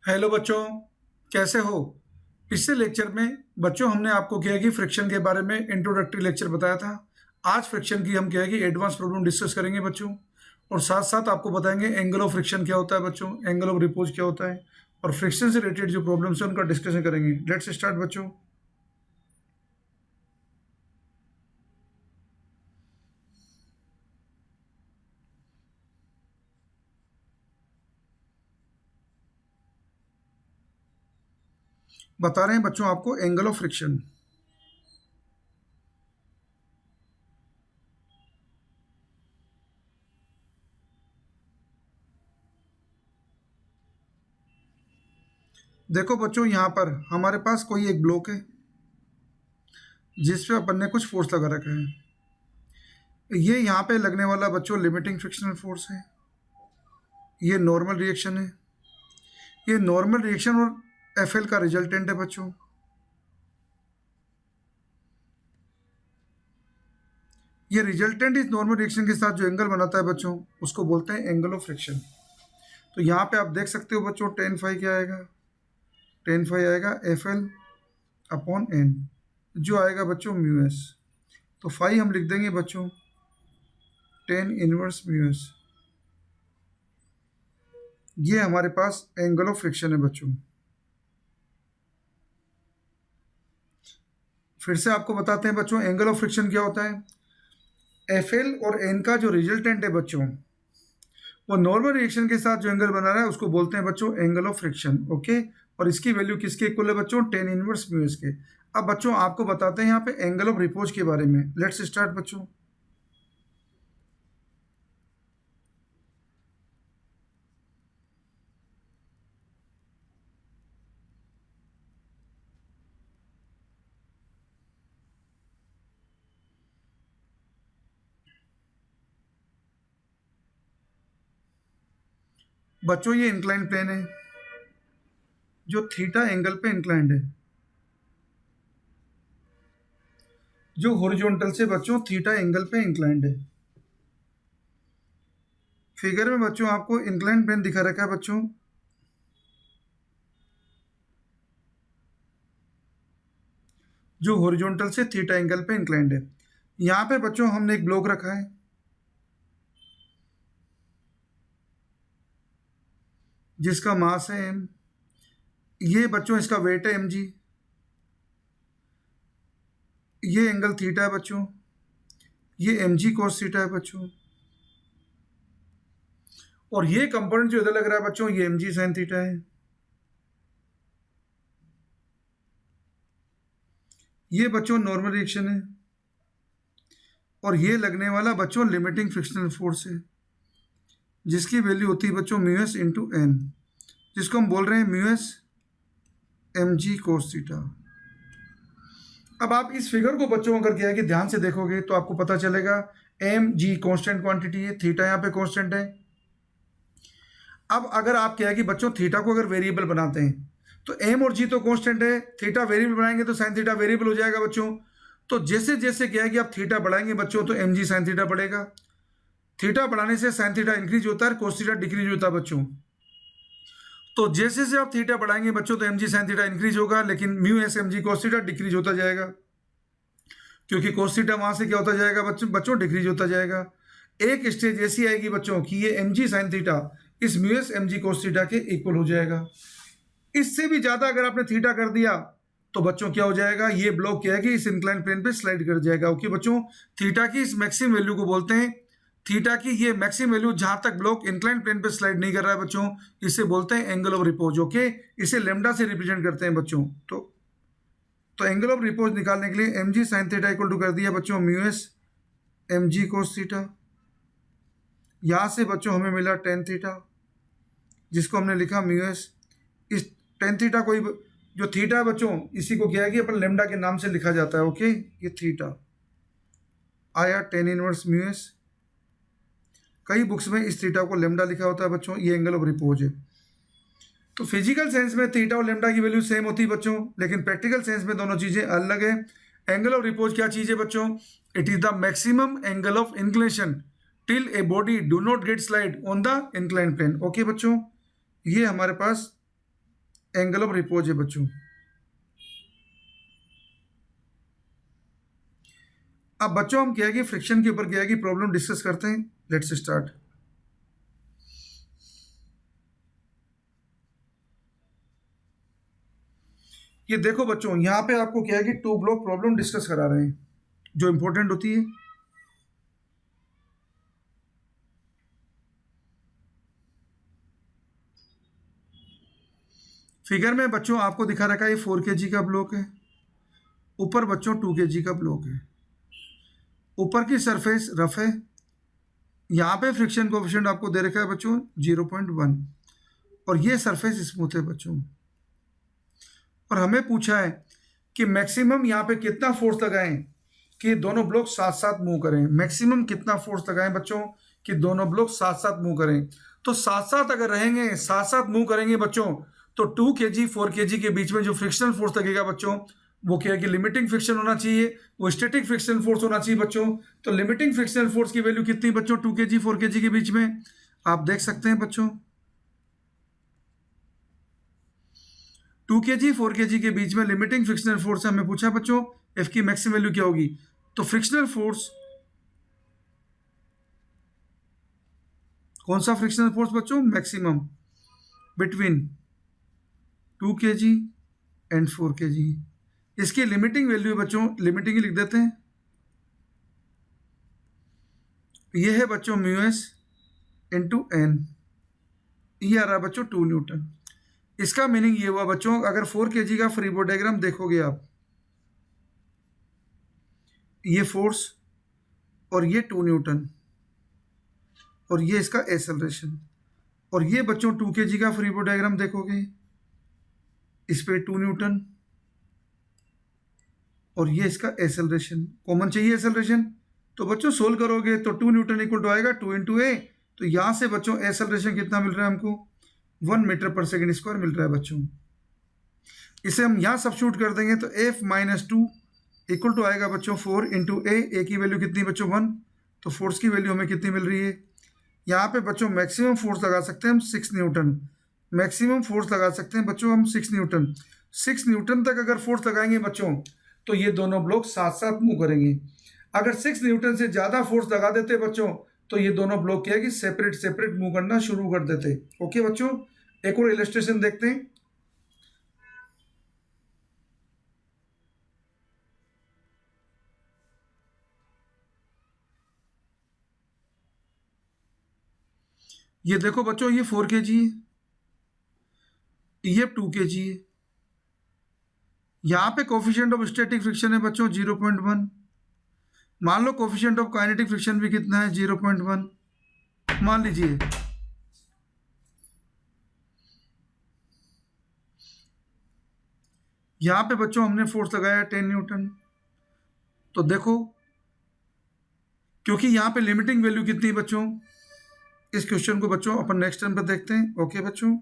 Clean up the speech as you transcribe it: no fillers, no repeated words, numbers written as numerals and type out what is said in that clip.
Hello बच्चों, कैसे हो? पिछले लेक्चर में बच्चों हमने आपको क्या है कि फ्रिक्शन के बारे में इंट्रोडक्टरी लेक्चर बताया था। आज फ्रिक्शन की हम क्या है कि एडवांस प्रॉब्लम डिस्कस करेंगे बच्चों, और साथ साथ आपको बताएंगे एंगल ऑफ फ्रिक्शन क्या होता है बच्चों, एंगल ऑफ रिपोज क्या होता है, और फ्रिक्शन से रिलेटेड जो प्रॉब्लम्स है उनका डिस्कशन करेंगे। लेट्स स्टार्ट बच्चों। बता रहे हैं बच्चों आपको एंगल ऑफ फ्रिक्शन। देखो बच्चों, यहाँ पर हमारे पास कोई एक ब्लॉक है जिस पे अपन ने कुछ फोर्स लगा रखा है। ये यहाँ पे लगने वाला बच्चों लिमिटिंग फ्रिक्शनल फोर्स है। ये नॉर्मल रिएक्शन है। ये नॉर्मल रिएक्शन और एफएल का रिजल्टेंट है बच्चों। ये रिजल्टेंट इस नॉर्मल रिएक्शन के साथ जो एंगल बनाता है बच्चों, उसको बोलते हैं एंगल ऑफ फ्रिक्शन। तो यहाँ पे आप देख सकते हो बच्चों, टेन फाई क्या आएगा? टेन फाई आएगा एफ एल अपॉन एन, जो आएगा बच्चों म्यू एस। तो फाई हम लिख देंगे बच्चों टेन इनवर्स म्यू एस। ये हमारे पास एंगल ऑफ फ्रिक्शन है बच्चों। फिर से आपको बताते हैं बच्चों, एंगल ऑफ फ्रिक्शन क्या होता है। एफ एल और एन का जो रिजल्टेंट है बच्चों, वो नॉर्मल रिएक्शन के साथ जो एंगल बना रहा है उसको बोलते हैं बच्चों एंगल ऑफ फ्रिक्शन। ओके, और इसकी वैल्यू किसके इक्वल है बच्चों? टेन इनवर्स म्यू एस के। अब बच्चों आपको बताते हैं यहाँ पे एंगल ऑफ रिपोज के बारे में। लेट्स स्टार्ट बच्चों। बच्चों ये इंक्लाइन प्लेन है जो थीटा एंगल पे इंक्लाइंड है, जो हॉरिजॉन्टल से बच्चों थीटा एंगल पे इंक्लाइंड है। फिगर में बच्चों आपको इंक्लाइन प्लेन दिखा रखा है बच्चों, जो हॉरिजॉन्टल से थीटा एंगल पे इंक्लाइंड है। यहाँ पे बच्चों हमने एक ब्लॉक रखा है जिसका मास है एम। ये बच्चों इसका वेट है एम जी। ये एंगल थीटा है बच्चों। ये एम जी कोस थीटा है बच्चों। और ये कंपोनेंट जो इधर लग रहा है बच्चों, ये एम जी साइन थीटा है। ये बच्चों नॉर्मल रिएक्शन है, और ये लगने वाला बच्चों लिमिटिंग फ्रिक्शनल फोर्स है, जिसकी वैल्यू होती है बच्चों म्यू एस इंटू एन, जिसको हम बोल रहे हैं mu s m g cos theta. अब आप इस फिगर को बच्चों अगर क्या है कि ध्यान से देखोगे तो आपको पता चलेगा एम जी कॉन्स्टेंट क्वांटिटी है, थीटा यहाँ पे कॉन्स्टेंट है। अब अगर आप क्या है कि बच्चों थीटा को अगर वेरिएबल बनाते हैं तो एम और जी तो कांस्टेंट है, थीटा वेरिएबल बनाएंगे तो साइन थीटा वेरिएबल हो जाएगा बच्चों। तो जैसे जैसे क्या है कि आप थीटा बढ़ाएंगे बच्चों तो एम जी साइन थीटा बढ़ेगा। थीटा बढ़ाने से साइन थीटा इंक्रीज होता है, कोस थीटा डिक्रीज होता है बच्चों। तो जैसे जैसे आप थीटा बढ़ाएंगे बच्चों तो m g sine theta increase होगा, लेकिन mu s m g cos theta decrease होता जाएगा, क्योंकि कोस थीटा वहां से क्या होता जाएगा बच्चों डिक्रीज होता जाएगा। एक स्टेज ऐसी आएगी बच्चों कि ये एम जी साइन थीटा इस mu s m g cos theta के इक्वल हो जाएगा। इससे भी ज्यादा अगर आपने थीटा कर दिया तो बच्चों क्या हो जाएगा, ये ब्लॉक क्या है कि इस इंक्लाइन प्लेन पे स्लाइड कर जाएगा। ओके बच्चों, थीटा की इस मैक्सिमम वैल्यू को बोलते हैं, थीटा की ये मैक्सिमम वैल्यू जहां तक ब्लॉक इंक्लाइन प्लेन पे स्लाइड नहीं कर रहा है बच्चों, इसे बोलते हैं एंगल ऑफ रिपोज। ओके, इसे लेमडा से रिप्रेजेंट करते हैं बच्चों। तो एंगल ऑफ रिपोज निकालने के लिए m g sine theta equal to कर दिया बच्चों mu s m g cos theta. यहां से बच्चों हमें मिला टेन थीटा, जिसको हमने लिखा म्यू एस। इस टेन थीटा को जो थीटा है बच्चों, इसी को क्या है कि अपन लेमडा के नाम से लिखा जाता है। ओके, ये थीटा आया टेन इनवर्स म्यू एस। कई बुक्स में इस थीटा को लेमडा लिखा होता है बच्चों। ये एंगल ऑफ रिपोज है। तो फिजिकल सेंस में थीटा और लेमडा की वैल्यू सेम होती है बच्चों, लेकिन प्रैक्टिकल सेंस में दोनों चीजें अलग है। एंगल ऑफ रिपोज क्या चीज है बच्चों? It is the maximum angle of inclination till a body do not get slide on the incline plane. Okay बच्चों, ये हमारे पास एंगल ऑफ रिपोज है बच्चों। अब बच्चों हम क्या है कि फ्रिक्शन के ऊपर क्या है कि प्रॉब्लम डिस्कस करते हैं। Let's start. ये देखो बच्चों, यहाँ पे आपको क्या है कि टू ब्लॉक प्रॉब्लम डिस्कस करा रहे हैं जो इंपॉर्टेंट होती है। फिगर में बच्चों आपको दिखा रखा है ये 4 kg का ब्लॉक है, ऊपर बच्चों 2 kg का ब्लॉक है, ऊपर की सरफेस रफ है, यहाँ पे फ्रिक्शन कोएफिशिएंट आपको दे रखा है बच्चों 0.1 और ये सरफेस स्मूथ है बच्चों। और हमें पूछा है कि मैक्सिमम यहाँ पे कितना फोर्स लगाएं कि दोनों ब्लॉक साथ साथ मूव करें। मैक्सिमम कितना फोर्स लगाएं बच्चों कि दोनों ब्लॉक साथ साथ मूव करें। तो साथ साथ अगर रहेंगे, साथ साथ मूव करेंगे बच्चों, तो 2 kg 4 kg के बीच में जो फ्रिक्शनल फोर्स लगेगा बच्चों वो क्या है कि लिमिटिंग फ्रिक्शन होना चाहिए, वो स्टैटिक फ्रिक्शनल फोर्स होना चाहिए बच्चों। तो लिमिटिंग फ्रिक्शनल फोर्स की वैल्यू कितनी बच्चों 2 kg 4 kg के बीच में आप देख सकते हैं बच्चों। 2 kg 4 kg के बीच में लिमिटिंग फ्रिक्शनल फोर्स से हमें पूछा बच्चों एफ की मैक्सिमम वैल्यू क्या होगी। तो फ्रिक्शनल फोर्स, कौन सा फ्रिक्शनल फोर्स बच्चों, maximum between 2 kg and 4 kg। इसकी लिमिटिंग वैल्यू बच्चों, लिमिटिंग ही लिख देते हैं, ये है बच्चों म्यू एस इंटू एन, ये आ रहा है बच्चों 2 न्यूटन। इसका मीनिंग ये हुआ बच्चों, अगर 4 kg का फ्री बॉडी डायग्राम देखोगे आप, ये फोर्स और ये 2 न्यूटन और ये इसका एक्सेलरेशन, और ये बच्चों 2 kg का फ्री बॉडी डायग्राम देखोगे, इस पे 2 न्यूटन और ये इसका एक्सेलरेशन। कॉमन चाहिए एक्सेलरेशन, तो बच्चों सोल्व करोगे तो 2 न्यूटन इक्वल टू आएगा 2 इंटू ए। तो यहाँ से बच्चों एक्सेलरेशन कितना मिल रहा है हमको, 1 मीटर पर सेकेंड स्क्वायर मिल रहा है बच्चों। इसे हम यहाँ सब्स्टिट्यूट कर देंगे तो एफ माइनस 2 इक्वल टू आएगा बच्चों 4 इंटू ए की वैल्यू कितनी बच्चों 1, तो फोर्स की वैल्यू हमें कितनी मिल रही है। यहाँ पे बच्चों मैक्सिमम फोर्स लगा सकते हैं हम 6 न्यूटन, मैक्सिमम फोर्स लगा सकते हैं बच्चों हम 6 न्यूटन। 6 न्यूटन तक अगर फोर्स लगाएंगे बच्चों तो ये दोनों ब्लॉक साथ साथ मूव करेंगे। अगर 6 न्यूटन से ज़्यादा फोर्स लगा देते बच्चों तो ये दोनों ब्लॉक क्या है कि सेपरेट सेपरेट मूव करना शुरू कर देते। ओके बच्चों, एक और इलस्ट्रेशन देखते हैं। ये देखो बच्चों, ये 4 kg है, ये 2 kg है, यहाँ पे कोफिशिएंट ऑफ स्टैटिक फ्रिक्शन है बच्चों 0.1। मान लो कोफिशिएंट ऑफ काइनेटिक फ्रिक्शन भी कितना है 0.1 मान लीजिए। यहाँ पे बच्चों हमने फोर्स लगाया 10 न्यूटन। तो देखो, क्योंकि यहाँ पे लिमिटिंग वैल्यू कितनी है बच्चों, इस क्वेश्चन को बच्चों अपन नेक्स्ट टाइम पर देखते हैं। ओके बच्चों।